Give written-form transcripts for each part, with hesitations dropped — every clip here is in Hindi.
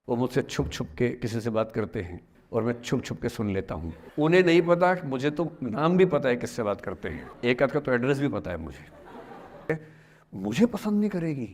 वो मुझसे छुप छुप के किसी से बात करते हैं और मैं छुप छुप के सुन लेता हूँ। उन्हें नहीं पता, मुझे तो नाम भी पता है किससे बात करते हैं, एक आध का तो एड्रेस भी पता है मुझे। मुझे पसंद नहीं करेगी,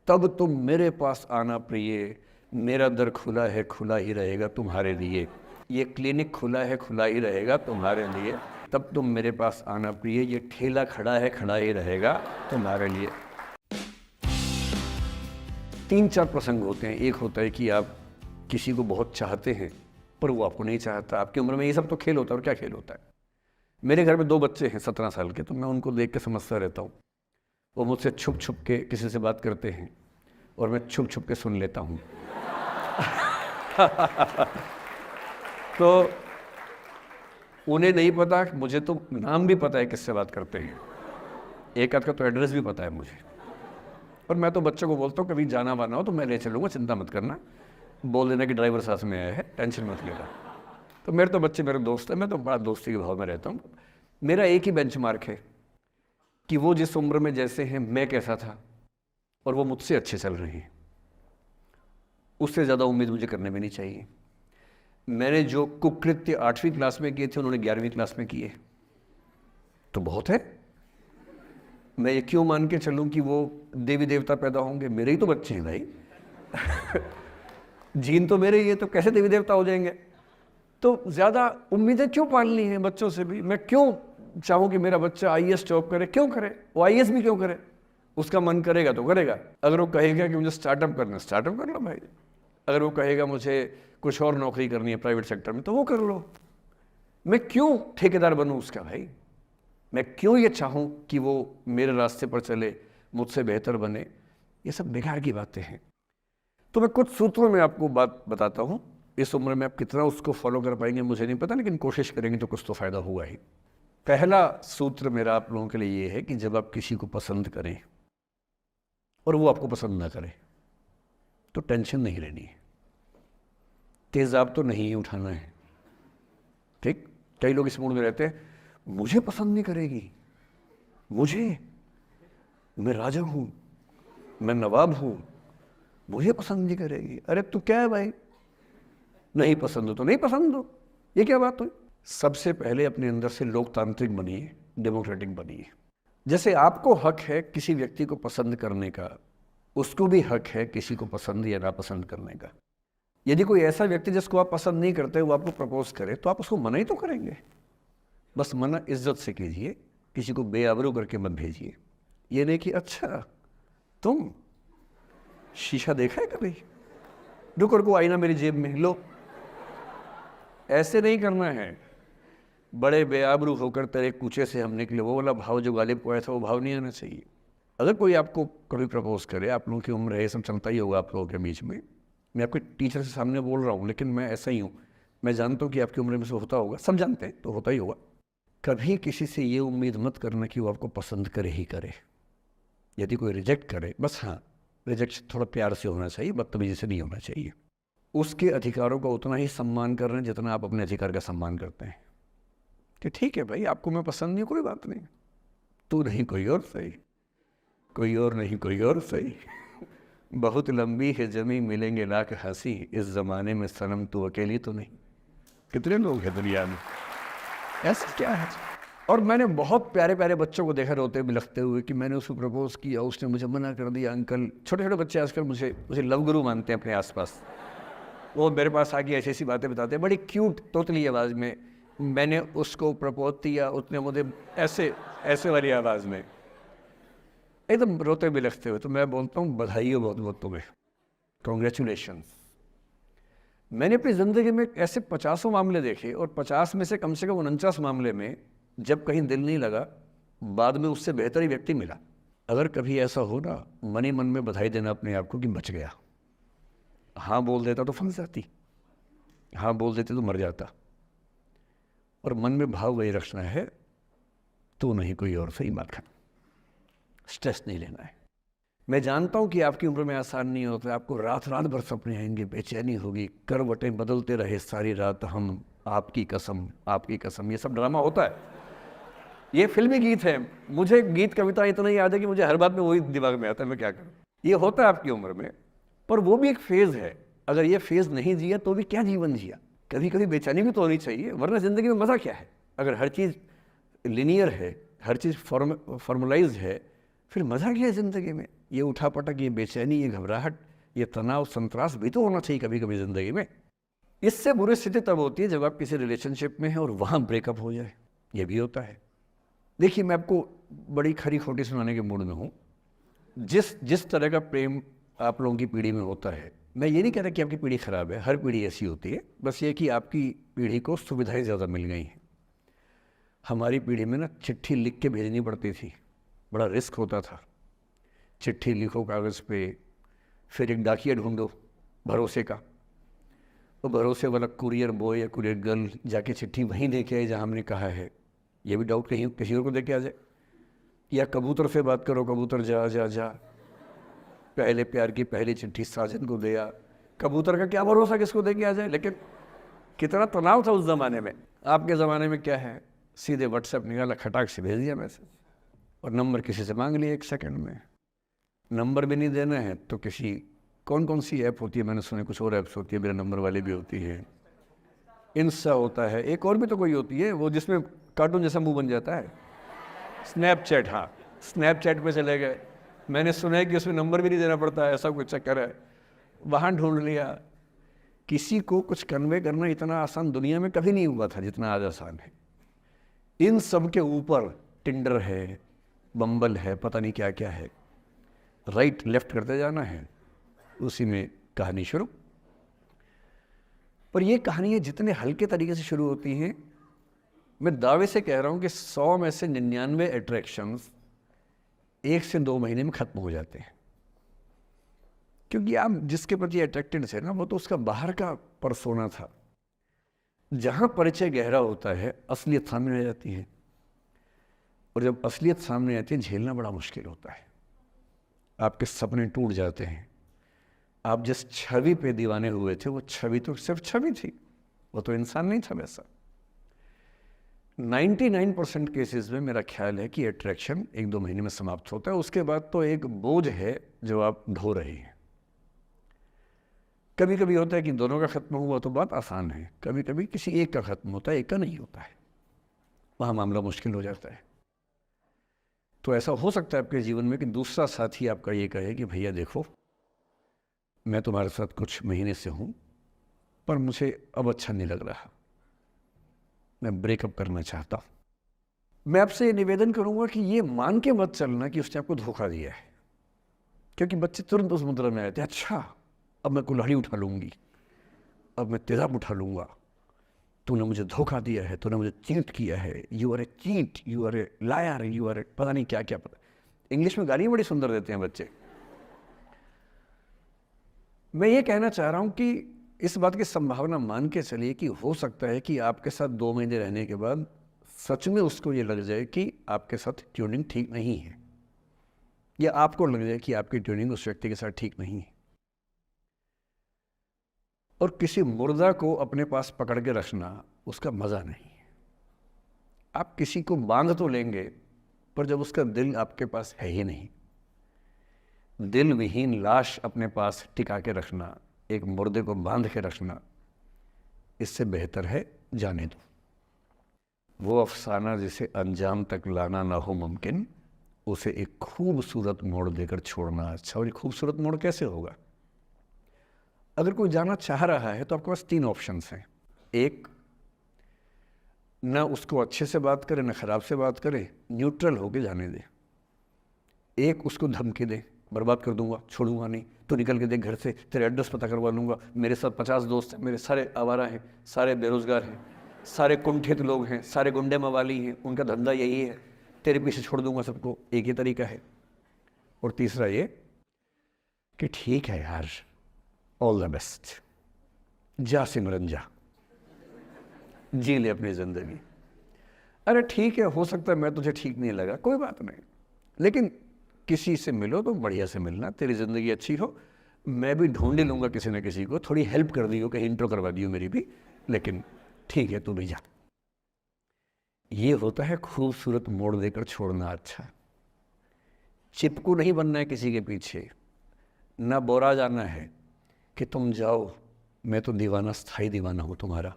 तब तुम मेरे पास आना प्रिय, मेरा दर खुला है खुला ही रहेगा तुम्हारे लिए। ये क्लिनिक खुला है खुला ही रहेगा तुम्हारे लिए, तब तुम मेरे पास आना प्रिय, ये ठेला खड़ा है खड़ा ही रहेगा तुम्हारे लिए। 3-4 प्रसंग होते हैं। एक होता है कि आप किसी को बहुत चाहते हैं पर वो आपको नहीं चाहता। आपकी उम्र में ये सब तो खेल होता है, और क्या खेल होता है। मेरे घर में 2 बच्चे हैं 17 साल के, तो मैं उनको देख के समझता रहता हूँ। वो मुझसे छुप छुप के किसी से बात करते हैं और मैं छुप छुप के सुन लेता हूँ। तो उन्हें नहीं पता, मुझे तो नाम भी पता है किससे बात करते हैं, एक आध का तो एड्रेस भी पता है मुझे। और मैं तो बच्चों को बोलता हूँ कभी जाना वाना हो तो मैं ले चलूँगा, चिंता मत करना, बोल देना कि ड्राइवर साथ में आया है, टेंशन मत लेना। तो मेरे तो बच्चे मेरे दोस्त हैं, मैं तो बड़ा दोस्ती के भाव में रहता हूँ। मेरा एक ही बेंचमार्क है कि वो जिस उम्र में जैसे हैं मैं कैसा था, और वो मुझसे अच्छे चल रहे हैं। उससे ज़्यादा उम्मीद मुझे करने में नहीं चाहिए। मैंने जो कुकृत्य 8वीं क्लास में किए थे उन्होंने 11वीं क्लास में किए, तो बहुत है। मैं ये क्यों मान के चलूँ कि वो देवी देवता पैदा होंगे? मेरे ही तो बच्चे हैं भाई। जीन तो मेरे ही है, तो कैसे देवी देवता हो जाएंगे? तो ज़्यादा उम्मीदें क्यों पालनी है बच्चों से भी? मैं क्यों चाहूँ कि मेरा बच्चा आईएएस जॉब करे? क्यों करे? वो आईएएस भी क्यों करे? उसका मन करेगा तो करेगा। अगर वो कहेगा कि मुझे स्टार्टअप करना है, स्टार्टअप कर लो भाई। अगर वो कहेगा मुझे कुछ और नौकरी करनी है प्राइवेट सेक्टर में, तो वो कर लो। मैं क्यों ठेकेदार बनूँ उसका भाई? मैं क्यों ये चाहूँ कि वो मेरे रास्ते पर चले, मुझसे बेहतर बने? ये सब बेकार की बातें हैं। तो मैं कुछ सूत्रों में आपको बात बताता हूँ। इस उम्र में आप कितना उसको फॉलो कर पाएंगे मुझे नहीं पता, लेकिन कोशिश करेंगे तो कुछ तो फ़ायदा होगा ही। पहला सूत्र मेरा आप लोगों के लिए ये है कि जब आप किसी को पसंद करें और वो आपको पसंद ना करे, तो टेंशन नहीं लेनी है, तेज़ाब तो नहीं उठाना है। ठीक? कई लोग इस मूड में रहते हैं, मुझे पसंद नहीं करेगी, मैं राजा हूँ, मैं नवाब हूँ, मुझे पसंद नहीं करेगी। अरे तू क्या है भाई? नहीं पसंद हो तो नहीं पसंद हो, ये क्या बात हुई? सबसे पहले अपने अंदर से लोकतांत्रिक बनिए, डेमोक्रेटिक बनिए। जैसे आपको हक है किसी व्यक्ति को पसंद करने का, उसको भी हक है किसी को पसंद या नापसंद करने का। यदि कोई ऐसा व्यक्ति जिसको आप पसंद नहीं करते वो आपको प्रपोज करे, तो आप उसको मना ही तो करेंगे। बस मना इज्जत से कीजिए, किसी को बेआबरू करके मत भेजिए। ये नहीं कि अच्छा तुम शीशा देखा है कभी, रुको रुको आईना मेरी जेब में लो। ऐसे नहीं करना है। बड़े बेआबरू होकर तेरे कूचे से हम निकले, वो वाला भाव जो गालिब को आया था, वो भाव नहीं आना चाहिए। अगर कोई आपको कभी प्रपोज करे, आप लोगों की उम्र है, ये सब चलता ही होगा आप लोगों के बीच में। मैं आपके टीचर से सामने बोल रहा हूँ, लेकिन मैं ऐसा ही हूँ। मैं जानता हूँ कि आपकी उम्र में से होता होगा, सब जानते हैं, तो होता ही होगा। कभी किसी से ये उम्मीद मत करना कि वो आपको पसंद करे ही करे। यदि कोई रिजेक्ट करे, बस हाँ, रिजेक्शन थोड़ा प्यार से होना चाहिए, बदतमीजी से नहीं होना चाहिए। उसके अधिकारों का उतना ही सम्मान कर रहे हैं जितना आप अपने अधिकार का सम्मान करते हैं। कि ठीक है भाई, आपको मैं पसंद नहीं, कोई बात नहीं, तू नहीं कोई और सही, कोई और नहीं कोई और सही। बहुत लंबी है जमी मिलेंगे लाख हंसी, इस ज़माने में सनम तू अकेली तो नहीं। कितने लोग हैं दुनिया में, ऐसा क्या है? और मैंने बहुत प्यारे प्यारे बच्चों को देखा रोते बिलखते हुए कि मैंने उसको प्रपोज किया, उसने मुझे मना कर दिया। अंकल, छोटे छोटे बच्चे आजकल मुझे लव गुरु मानते हैं अपने आसपास। वो मेरे पास आके ऐसी ऐसी बातें बताते हैं, बड़ी क्यूट तोतली आवाज़ में। मैंने उसको प्रपोज किया, उसने मुझे ऐसे वाली आवाज़ में एकदम रोते बिलखते हुए। तो मैं बोलता हूँ बधाई हो बहुत बहुत तुम्हें, कॉन्ग्रेचुलेशन। मैंने अपनी ज़िंदगी में ऐसे 50 मामले देखे, और 50 में से कम 49 मामले में जब कहीं दिल नहीं लगा, बाद में उससे बेहतर ही व्यक्ति मिला। अगर कभी ऐसा हो ना, मन ही मन में बधाई देना अपने आप को कि बच गया। हाँ बोल देता तो फंस जाती, हाँ बोल देते तो मर जाता। और मन में भाव वही रखना है, तो नहीं कोई और सही बात है, स्ट्रेस नहीं लेना है। मैं जानता हूँ कि आपकी उम्र में आसान नहीं होता, आपको रात रात भर सपने आएंगे, बेचैनी होगी, करवटें बदलते रहे सारी रात हम, आपकी कसम आपकी कसम। ये सब ड्रामा होता है, ये फिल्मी गीत है। मुझे गीत कविता इतना याद है कि मुझे हर बात में वही दिमाग में आता है, मैं क्या करूँ। ये होता है आपकी उम्र में, पर वो भी एक फेज़ है। अगर ये फेज नहीं जिया तो भी क्या जीवन जिया। कभी कभी बेचैनी भी तो होनी चाहिए, वरना ज़िंदगी में मज़ा क्या है। अगर हर चीज़ लिनियर है, हर चीज़ फॉर्मलाइज है, फिर मज़ा क्या है ज़िंदगी में। ये उठापटक, ये बेचैनी, ये घबराहट, ये तनाव, संतरास भी तो होना चाहिए कभी कभी ज़िंदगी में। इससे बुरी स्थिति तब होती है जब आप किसी रिलेशनशिप में हैं और वहाँ ब्रेकअप हो जाए, ये भी होता है। देखिए, मैं आपको बड़ी खरी खोटी सुनाने के मूड में हूँ। जिस तरह का प्रेम आप लोगों की पीढ़ी में होता है, मैं ये नहीं कह रहा कि आपकी पीढ़ी ख़राब है, हर पीढ़ी ऐसी होती है, बस ये कि आपकी पीढ़ी को सुविधाएं ज़्यादा मिल गई हैं। हमारी पीढ़ी में ना चिट्ठी लिख के भेजनी पड़ती थी, बड़ा रिस्क होता था। चिट्ठी लिखो कागज़ पे, फिर एक डाकिया ढूंढो भरोसे का, तो भरोसे वाला कुरियर बॉय या कुरियर गर्ल जाके चिट्ठी वहीं दे के आए जहाँ हमने कहा है। ये भी डाउट कहीं किसी और को दे के आ जाए। या कबूतर से बात करो, कबूतर जा जा जा, पहले प्यार की पहली चिट्ठी साजन को दिया। कबूतर का क्या भरोसा किसको दे के आ जाए। लेकिन कितना तनाव था उस ज़माने में। आपके ज़माने में क्या है, सीधे व्हाट्सएप निकाला, खटाक से भेज दिया मैसेज, और नंबर किसी से मांग लिया 1 सेकंड में। नंबर भी नहीं देना है तो किसी कौन सी ऐप होती है, मैंने सुना कुछ और ऐप्स होती है, मेरा नंबर वाली भी होती है, इंस्टा होता है, एक और भी तो कोई होती है वो जिसमें कार्टून जैसा मुंह बन जाता है, स्नैपचैट। हाँ, स्नैपचैट पे चले गए। मैंने सुना है कि उसमें नंबर भी नहीं देना पड़ता है, ऐसा कुछ चक्कर है। वहाँ ढूंढ लिया। किसी को कुछ कन्वे करना इतना आसान दुनिया में कभी नहीं हुआ था जितना आज आसान है। इन सब के ऊपर टिंडर है, बम्बल है, पता नहीं क्या क्या है, राइट लेफ्ट करते जाना है, उसी में कहानी शुरू। पर ये कहानियाँ जितने हल्के तरीके से शुरू होती हैं, मैं दावे से कह रहा हूँ कि 100 में से 99 अट्रैक्शंस 1 से 2 महीने में ख़त्म हो जाते हैं। क्योंकि आप जिसके प्रति अट्रैक्टेड थे ना, वो तो उसका बाहर का परसोना था। जहाँ परिचय गहरा होता है, असलियत सामने आ जाती है, और जब असलियत सामने आती है झेलना बड़ा मुश्किल होता है। आपके सपने टूट जाते हैं। आप जिस छवि पे दीवाने हुए थे वो छवि तो सिर्फ छवि थी, वो तो इंसान नहीं था वैसा। 99% केसेस में मेरा ख्याल है कि अट्रैक्शन 1-2 महीने में समाप्त होता है। उसके बाद तो एक बोझ है जो आप ढो रहे हैं। कभी कभी होता है कि दोनों का खत्म हुआ तो बात आसान है, कभी कभी किसी एक का खत्म होता है, एक का नहीं होता है, वहाँ मामला मुश्किल हो जाता है। तो ऐसा हो सकता है आपके जीवन में कि दूसरा साथी आपका ये कहे कि भैया देखो, मैं तुम्हारे साथ कुछ महीने से हूँ, पर मुझे अब अच्छा नहीं लग रहा, मैं ब्रेकअप करना चाहता हूँ। मैं आपसे ये निवेदन करूँगा कि ये मान के मत चलना कि उसने आपको धोखा दिया है, क्योंकि बच्चे तुरंत उस मुद्रा में आए थे, अच्छा अब मैं कुल्हाड़ी उठा लूँगी, अब मैं तेजाब उठा लूँगा, तूने मुझे धोखा दिया है, तूने मुझे चीट किया है, you are a cheat, you are a liar, you are a पता नहीं क्या क्या। पता इंग्लिश में गालियाँ बड़ी सुंदर देते हैं बच्चे। मैं ये कहना चाह रहा हूँ कि इस बात की संभावना मान के चलिए कि हो सकता है कि आपके साथ 2 महीने रहने के बाद सच में उसको ये लग जाए कि आपके साथ ट्यूनिंग ठीक नहीं है, या आपको लग जाए कि आपकी ट्यूनिंग उस व्यक्ति के साथ ठीक नहीं है। और किसी मुर्दा को अपने पास पकड़ के रखना उसका मज़ा नहीं है। आप किसी को बांध तो लेंगे, पर जब उसका दिल आपके पास है ही नहीं, दिल विहीन लाश अपने पास टिका के रखना, एक मुर्दे को बांध के रखना, इससे बेहतर है जाने दो। वो अफसाना जिसे अंजाम तक लाना ना हो मुमकिन, उसे एक खूबसूरत मोड़ देकर छोड़ना अच्छा। और ये खूबसूरत मोड़ कैसे होगा? अगर कोई जाना चाह रहा है तो आपके पास 3 ऑप्शंस हैं। एक, ना उसको अच्छे से बात करे ना ख़राब से बात करे, न्यूट्रल होके जाने दे। एक, उसको धमकी दे, बर्बाद कर दूंगा, छोड़ूंगा नहीं, तो निकल के देख घर से, तेरे एड्रेस पता करवा लूँगा, मेरे साथ 50 दोस्त हैं, मेरे सारे आवारा हैं, सारे बेरोज़गार हैं, सारे कुंठित लोग हैं, सारे गुंडे मवाली हैं, उनका धंधा यही है, तेरे पीछे छोड़ दूंगा सबको। एक ही तरीका है। और तीसरा ये कि ठीक है यार, ऑल द बेस्ट, जा सिमरन जा, जी ले अपनी ज़िंदगी। अरे ठीक है, हो सकता है मैं तुझे ठीक नहीं लगा, कोई बात नहीं, लेकिन किसी से मिलो तो बढ़िया से मिलना, तेरी ज़िंदगी अच्छी हो। मैं भी ढूंढ ही लूँगा किसी न किसी को, थोड़ी हेल्प कर दियो, कहीं इंट्रो करवा दियो मेरी भी, लेकिन ठीक है तू भी जा। ये होता है खूबसूरत मोड़ देकर छोड़ना अच्छा। चिपकू नहीं बनना है किसी के पीछे, ना बोरा जाना है कि तुम जाओ, मैं तो दीवाना, स्थाई दीवाना हूँ तुम्हारा।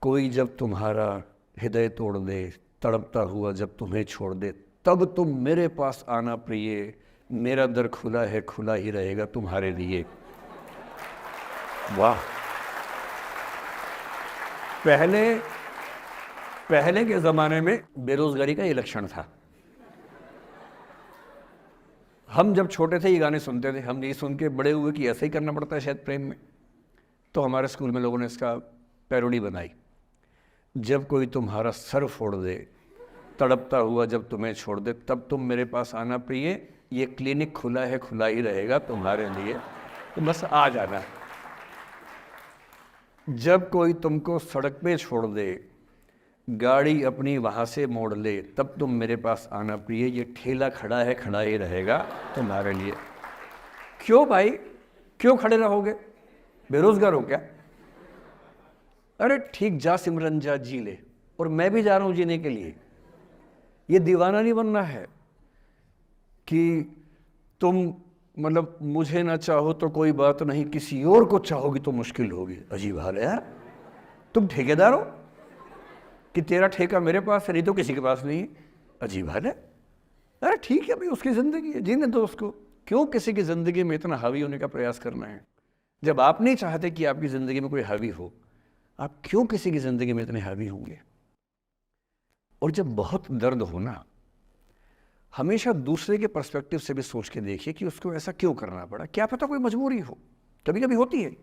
कोई जब तुम्हारा हृदय तोड़ दे, तड़पता हुआ जब तुम्हें छोड़ दे, तब तुम मेरे पास आना प्रिय, मेरा दर खुला है, खुला ही रहेगा तुम्हारे लिए। वाह। पहले के ज़माने में बेरोज़गारी का ये लक्षण था। हम जब छोटे थे ये गाने सुनते थे, हम ये सुन के बड़े हुए कि ऐसा ही करना पड़ता है शायद प्रेम में। तो हमारे स्कूल में लोगों ने इसका पैरोडी बनाई। जब कोई तुम्हारा सर फोड़ दे, तड़पता हुआ जब तुम्हें छोड़ दे, तब तुम मेरे पास आना प्रिय, ये क्लिनिक खुला है, खुला ही रहेगा तुम्हारे लिए, तो बस आ जाना। जब कोई तुमको सड़क पे छोड़ दे, गाड़ी अपनी वहाँ से मोड़ ले, तब तुम मेरे पास आना प्रिय, ये ठेला खड़ा है, खड़ा ही रहेगा तुम्हारे लिए। क्यों भाई, क्यों खड़े रहोगे? बेरोजगार हो क्या? अरे ठीक, जा सिमरन जा, जी ले, और मैं भी जा रहा हूँ जीने के लिए। ये दीवाना नहीं बनना है कि तुम मतलब मुझे ना चाहो तो कोई बात नहीं, किसी और को चाहोगी तो मुश्किल होगी। अजीब हाल है यार। तुम ठेकेदार हो कि तेरा ठेका मेरे पास है, नहीं तो किसी के पास नहीं है। अजीब हाल है। अरे ठीक है भाई, उसकी ज़िंदगी है, जीने दो उसको। क्यों किसी की ज़िंदगी में इतना हावी होने का प्रयास करना है? जब आप नहीं चाहते कि आपकी ज़िंदगी में कोई हावी हो, आप क्यों किसी की ज़िंदगी में इतने हावी होंगे? और जब बहुत दर्द हो ना, हमेशा दूसरे के पर्सपेक्टिव से भी सोच के देखिए कि उसको ऐसा क्यों करना पड़ा। क्या पता कोई मजबूरी हो, कभी कभी होती है।